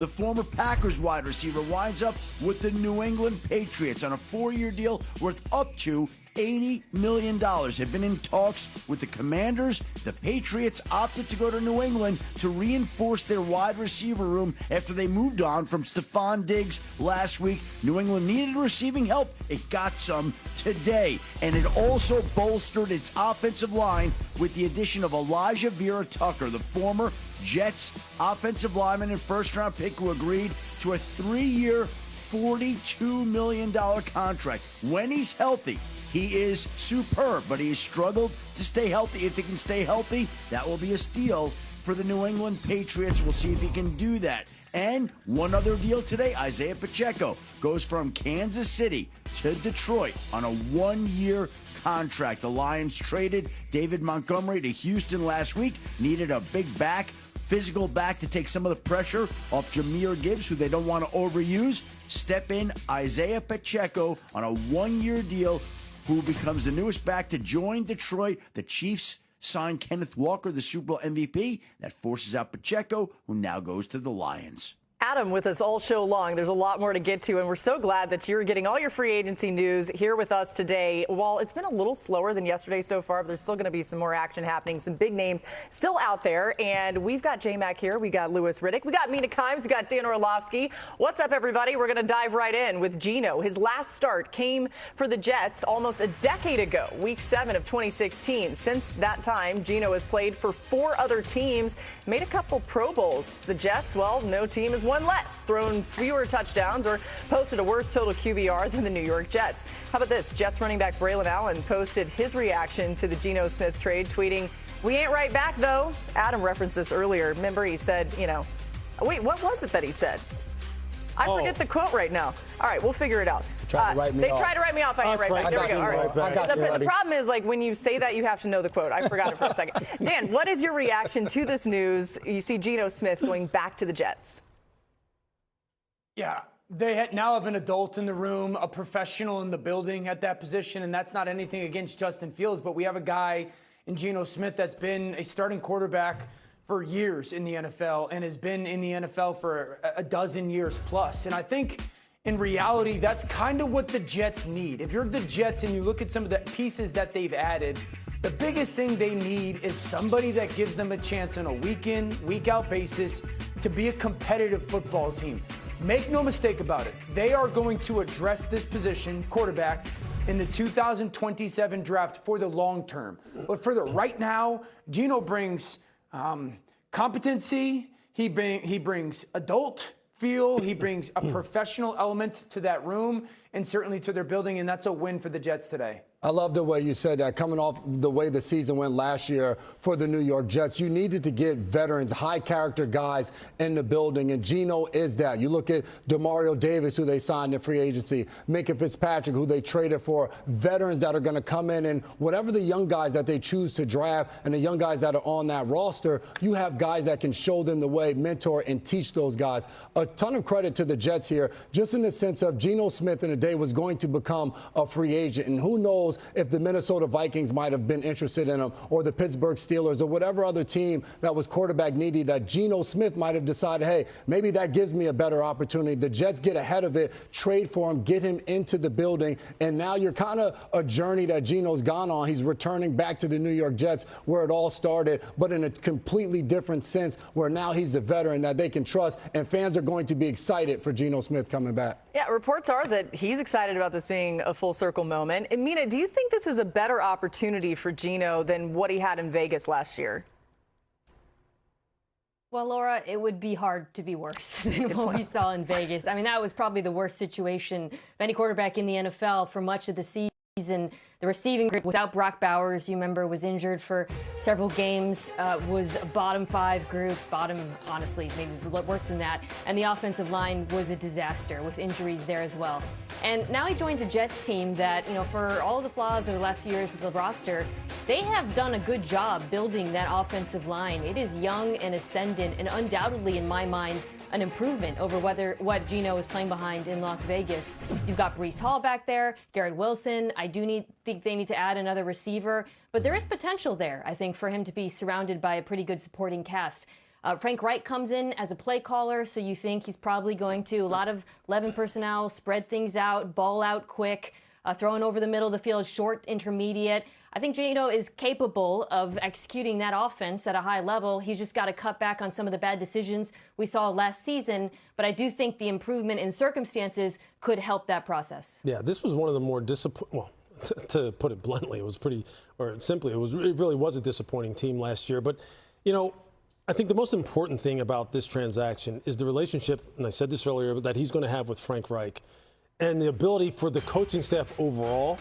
The former Packers wide receiver winds up with the New England Patriots on a 4-year deal worth up to $80 million. They've been in talks with the Commanders. The Patriots opted to go to New England to reinforce their wide receiver room after they moved on from Stephon Diggs last week. New England needed receiving help. It got some today. And it also bolstered its offensive line with the addition of Elijah Vera Tucker, the former Jets offensive lineman and first-round pick who agreed to a 3-year, $42 million contract. When he's healthy, he is superb, but he has struggled to stay healthy. If he can stay healthy, that will be a steal for the New England Patriots. We'll see if he can do that. And one other deal today, Isaiah Pacheco goes from Kansas City to Detroit on a 1-year contract. The Lions traded David Montgomery to Houston last week, needed a big back, physical back to take some of the pressure off Jahmyr Gibbs, who they don't want to overuse. Step in Isaiah Pacheco on a 1-year deal, who becomes the newest back to join Detroit. The Chiefs signed Kenneth Walker, the Super Bowl MVP. That forces out Pacheco, who now goes to the Lions. Adam with us all show long. There's a lot more to get to, and we're so glad that you're getting all your free agency news here with us today. While it's been a little slower than yesterday so far, but there's still going to be some more action happening, some big names still out there. And we've got J-Mac here. We got Louis Riddick. We got Mina Kimes. We got Dan Orlovsky. What's up, everybody? We're going to dive right in with Geno. His last start came for the Jets almost a decade ago, Week 7 of 2016. Since that time, Geno has played for 4 other teams, made a couple Pro Bowls. The Jets, well, no team has won less, thrown fewer touchdowns, or posted a worse total QBR than the New York Jets. How about this? Jets running back Braylon Allen posted his reaction to the Geno Smith trade, tweeting, "We ain't right back, though." Adam referenced this earlier. Remember, he said, wait, what was it that he said? I forget the quote right now. All right, we'll figure it out. They tried to write me off. I ain't right back. There we go. All right. The problem is, when you say that, you have to know the quote. I forgot it for a second. Dan, what is your reaction to this news? You see Geno Smith going back to the Jets. Yeah, they now have an adult in the room, a professional in the building at that position, and that's not anything against Justin Fields, but we have a guy in Geno Smith that's been a starting quarterback for years in the NFL and has been in the NFL for a dozen years plus. And I think in reality, that's kind of what the Jets need. If you're the Jets and you look at some of the pieces that they've added, the biggest thing they need is somebody that gives them a chance on a week in, week out basis to be a competitive football team. Make no mistake about it. They are going to address this position, quarterback, in the 2027 draft for the long term. But for the right now, Geno brings competency. He brings adult feel. He brings a professional element to that room and certainly to their building, and that's a win for the Jets today. I love the way you said that. Coming off the way the season went last year for the New York Jets, you needed to get veterans, high-character guys in the building, and Geno is that. You look at Demario Davis, who they signed in free agency, Minkah Fitzpatrick, who they traded for, veterans that are going to come in, and whatever the young guys that they choose to draft and the young guys that are on that roster, you have guys that can show them the way, mentor, and teach those guys. A ton of credit to the Jets here, just in the sense of Geno Smith in a day was going to become a free agent, and who knows if the Minnesota Vikings might have been interested in him, or the Pittsburgh Steelers, or whatever other team that was quarterback needy, that Geno Smith might have decided, hey, maybe that gives me a better opportunity. The Jets get ahead of it, trade for him, get him into the building, and now you're kind of a journey that Geno's gone on. He's returning back to the New York Jets where it all started, but in a completely different sense, where now he's a veteran that they can trust, and fans are going to be excited for Geno Smith coming back. Yeah, reports are that he's excited about this being a full circle moment. And Mina, do you think this is a better opportunity for Geno than what he had in Vegas last year? Well, Laura, it would be hard to be worse than what we saw in Vegas. I mean, that was probably the worst situation of any quarterback in the NFL for much of the season. The receiving group without Brock Bowers, you remember, was injured for several games, was a bottom 5 group, honestly, maybe worse than that. And the offensive line was a disaster with injuries there as well. And now he joins a Jets team that, for all the flaws over the last few years of the roster, they have done a good job building that offensive line. It is young and ascendant, and undoubtedly, in my mind, an improvement over what Geno is playing behind in Las Vegas. You've got Breece Hall back there, Garrett Wilson. I think they need to add another receiver, but there is potential there, I think, for him to be surrounded by a pretty good supporting cast. Frank Reich comes in as a play caller, so you think he's probably going to a lot of 11 personnel, spread things out, ball out quick, throwing over the middle of the field, short, intermediate. I think Geno is capable of executing that offense at a high level. He's just got to cut back on some of the bad decisions we saw last season. But I do think the improvement in circumstances could help that process. Yeah, this was one of the more disappointing. Well, to put it bluntly, it was pretty, or simply, it really was a disappointing team last year. But, you know, I think the most important thing about this transaction is the relationship, and I said this earlier, that he's going to have with Frank Reich and the ability for the coaching staff overall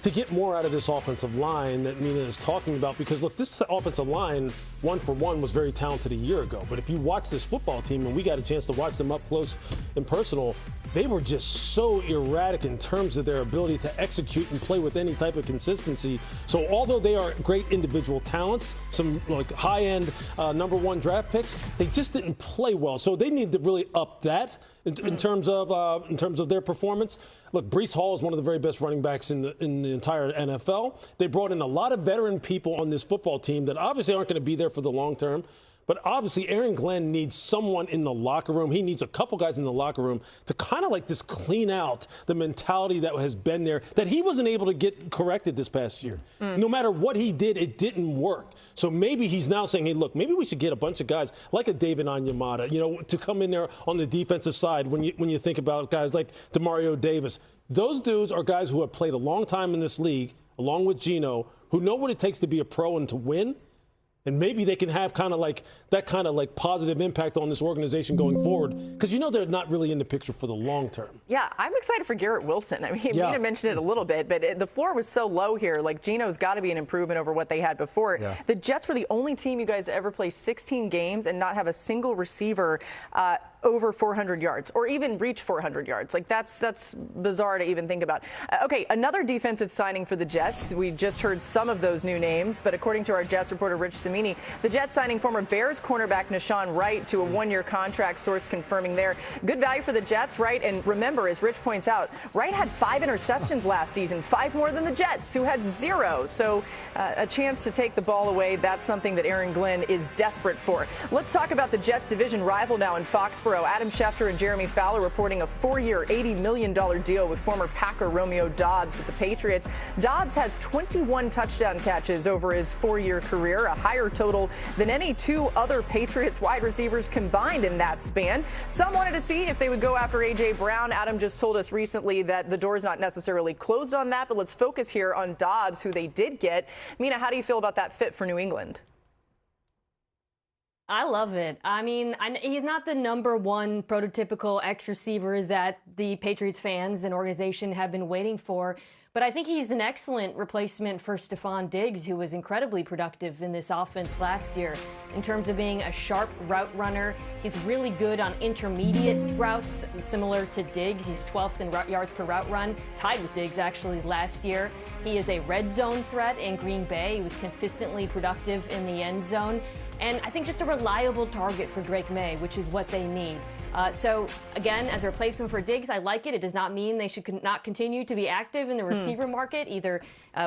to get more out of this offensive line that Mina is talking about. Because, look, this offensive line, one for one, was very talented a year ago. But if you watch this football team, and we got a chance to watch them up close and personal, they were just so erratic in terms of their ability to execute and play with any type of consistency. So although they are great individual talents, some like high-end #1 draft picks, they just didn't play well. So they need to really up that in terms of their performance. Look, Breece Hall is one of the very best running backs in the entire NFL. They brought in a lot of veteran people on this football team that obviously aren't going to be there for the long term. But obviously, Aaron Glenn needs someone in the locker room. He needs a couple guys in the locker room to kind of like just clean out the mentality that has been there that he wasn't able to get corrected this past year. No matter what he did, it didn't work. So maybe he's now saying, hey, look, maybe we should get a bunch of guys like a David Onyemata, you know, to come in there on the defensive side when you think about guys like Demario Davis. Those dudes are guys who have played a long time in this league, along with Geno, who know what it takes to be a pro and to win. And maybe they can have kind of like that kind of like positive impact on this organization going forward, because you know they're not really in the picture for the long term. Yeah, I'm excited for Garrett Wilson. I mean, Mina mentioned it a little bit, but the floor was so low here. Like, Geno's got to be an improvement over what they had before. Yeah. The Jets were the only team you guys ever play 16 games and not have a single receiver over 400 yards or even reach 400 yards. Like, that's bizarre to even think about. Okay, another defensive signing for the Jets. We just heard some of those new names, but according to our Jets reporter Rich Samini, the Jets signing former Bears cornerback Nashawn Wright to a one-year contract, source confirming there. Good value for the Jets, right? And remember, as Rich points out, Wright had 5 interceptions last season, 5 more than the Jets, who had 0. So a chance to take the ball away, that's something that Aaron Glenn is desperate for. Let's talk about the Jets division rival now in Foxborough. Adam Schefter and Jeremy Fowler reporting a 4-year, $80 million deal with former Packer Romeo Doubs with the Patriots. Doubs has 21 touchdown catches over his 4-year career, a higher total than any 2 other Patriots wide receivers combined in that span. Some wanted to see if they would go after A.J. Brown. Adam just told us recently that the door is not necessarily closed on that, but let's focus here on Doubs, who they did get. Mina, how do you feel about that fit for New England? I love it. I mean, he's not the #1 prototypical X receiver that the Patriots fans and organization have been waiting for. But I think he's an excellent replacement for Stephon Diggs, who was incredibly productive in this offense last year. In terms of being a sharp route runner, he's really good on intermediate routes, similar to Diggs. He's 12th in yards per route run, tied with Diggs actually last year. He is a red zone threat in Green Bay. He was consistently productive in the end zone. And I think just a reliable target for Drake May, which is what they need. So, again, as a replacement for Diggs, I like it. It does not mean they should not continue to be active in the receiver market, either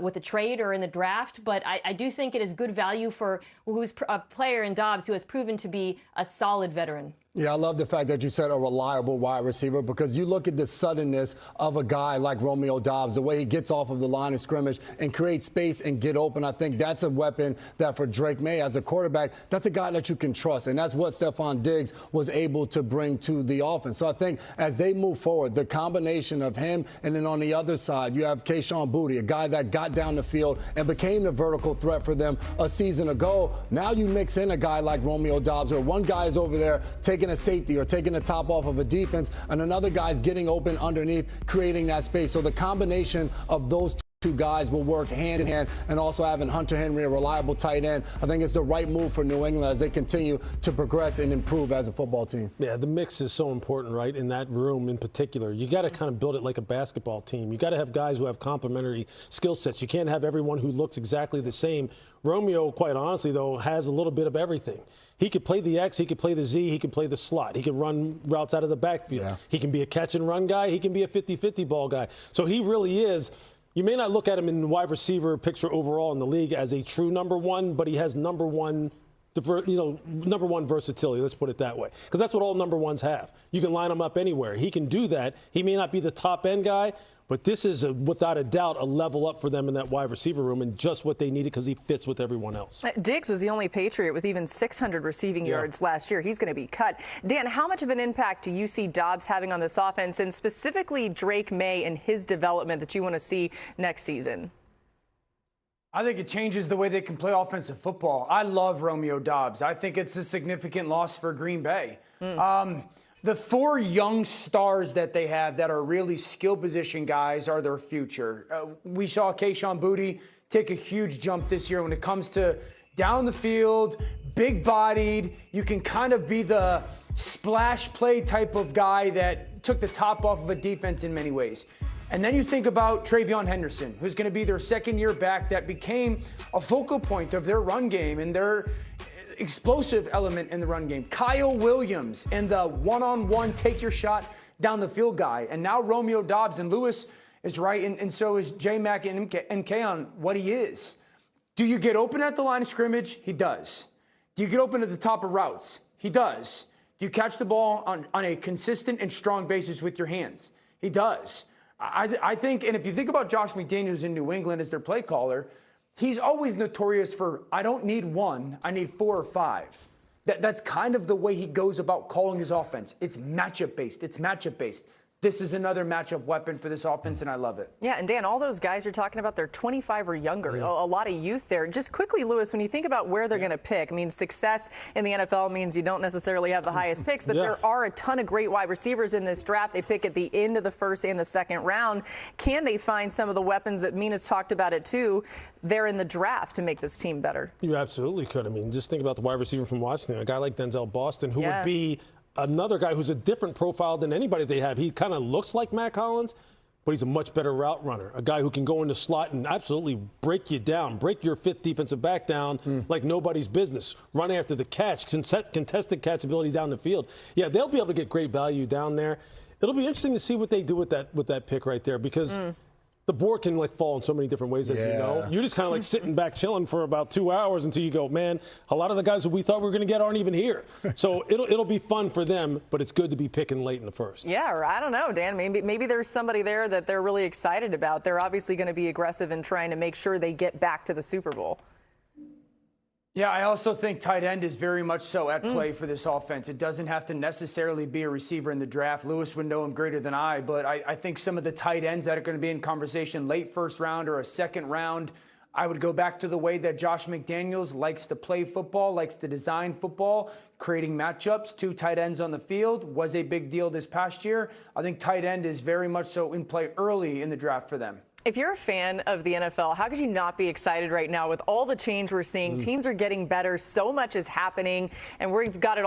with a trade or in the draft. But I do think it is good value for who's a player in Doubs who has proven to be a solid veteran. Yeah, I love the fact that you said a reliable wide receiver, because you look at the suddenness of a guy like Romeo Doubs, the way he gets off of the line of scrimmage and create space and get open. I think that's a weapon that for Drake May as a quarterback, that's a guy that you can trust. And that's what Stephon Diggs was able to bring to the offense. So I think as they move forward, the combination of him, and then on the other side, you have Kayshon Boutte, a guy that got down the field and became the vertical threat for them a season ago. Now you mix in a guy like Romeo Doubs, where one guy is over there taking a safety or taking the top off of a defense, and another guy's getting open underneath, creating that space. So the combination of those two guys will work hand in hand, and also having Hunter Henry, a reliable tight end, I think it's the right move for New England as they continue to progress and improve as a football team. Yeah, the mix is so important, right? In that room in particular, you got to kind of build it like a basketball team. You got to have guys who have complementary skill sets. You can't have everyone who looks exactly the same. Romeo, quite honestly, though, has a little bit of everything. He could play the X, he could play the Z, he could play the slot. He could run routes out of the backfield. Yeah. He can be a catch and run guy. He can be a 50-50 ball guy. So he really is. You may not look at him in the wide receiver picture overall in the league as a true #1, but he has #1 number one versatility, let's put it that way. Because that's what all number ones have. You can line them up anywhere. He can do that. He may not be the top end guy, but this is, without a doubt, a level up for them in that wide receiver room and just what they needed because he fits with everyone else. Diggs was the only Patriot with even 600 receiving yards last year. He's going to be cut. Dan, how much of an impact do you see Doubs having on this offense, and specifically Drake May and his development that you want to see next season? I think it changes the way they can play offensive football. I love Romeo Doubs. I think it's a significant loss for Green Bay. The 4 young stars that they have that are really skill position guys are their future. We saw Kayshon Boutte take a huge jump this year when it comes to down the field, big-bodied. You can kind of be the splash play type of guy that took the top off of a defense in many ways. And then you think about Travion Henderson, who's going to be their second-year back that became a focal point of their run game and their explosive element in the run game. Kyle Williams and the one-on-one take-your-shot down the field guy. And now Romeo Doubs, and Lewis is right, and so is J-Mac and MK on what he is. Do you get open at the line of scrimmage? He does. Do you get open at the top of routes? He does. Do you catch the ball on a consistent and strong basis with your hands? He does. I think, and if you think about Josh McDaniels in New England as their play caller, he's always notorious for, I don't need 1, I need 4 or 5. That's kind of the way he goes about calling his offense. It's matchup-based. It's matchup-based. This is another matchup weapon for this offense, and I love it. Yeah, and Dan, all those guys you're talking about, they're 25 or younger. A lot of youth there. Just quickly, Lewis, when you think about where they're going to pick, I mean, success in the NFL means you don't necessarily have the highest picks, but there are a ton of great wide receivers in this draft. They pick at the end of the first and the second round. Can they find some of the weapons that Mina's talked about it too there in the draft to make this team better? You absolutely could. I mean, just think about the wide receiver from Washington, a guy like Denzel Boston, who would be another guy who's a different profile than anybody they have. He kind of looks like Matt Collins, but he's a much better route runner. A guy who can go in the slot and absolutely break you down, break your 5th defensive back down like nobody's business. Run after the catch, contested catchability down the field. Yeah, they'll be able to get great value down there. It'll be interesting to see what they do with that pick right there, because the board can fall in so many different ways, as you know. You're just kind of like sitting back chilling for about 2 hours until you go, man, a lot of the guys that we thought we were going to get aren't even here. So it'll be fun for them, but it's good to be picking late in the first. Yeah, or I don't know, Dan. Maybe there's somebody there that they're really excited about. They're obviously going to be aggressive in trying to make sure they get back to the Super Bowl. Yeah, I also think tight end is very much so at play for this offense. It doesn't have to necessarily be a receiver in the draft. Lewis would know him greater than I, but I think some of the tight ends that are going to be in conversation late first round or a second round, I would go back to the way that Josh McDaniels likes to play football, likes to design football, creating matchups. 2 tight ends on the field was a big deal this past year. I think tight end is very much so in play early in the draft for them. If you're a fan of the NFL, how could you not be excited right now with all the change we're seeing? Teams are getting better. So much is happening, and we've got it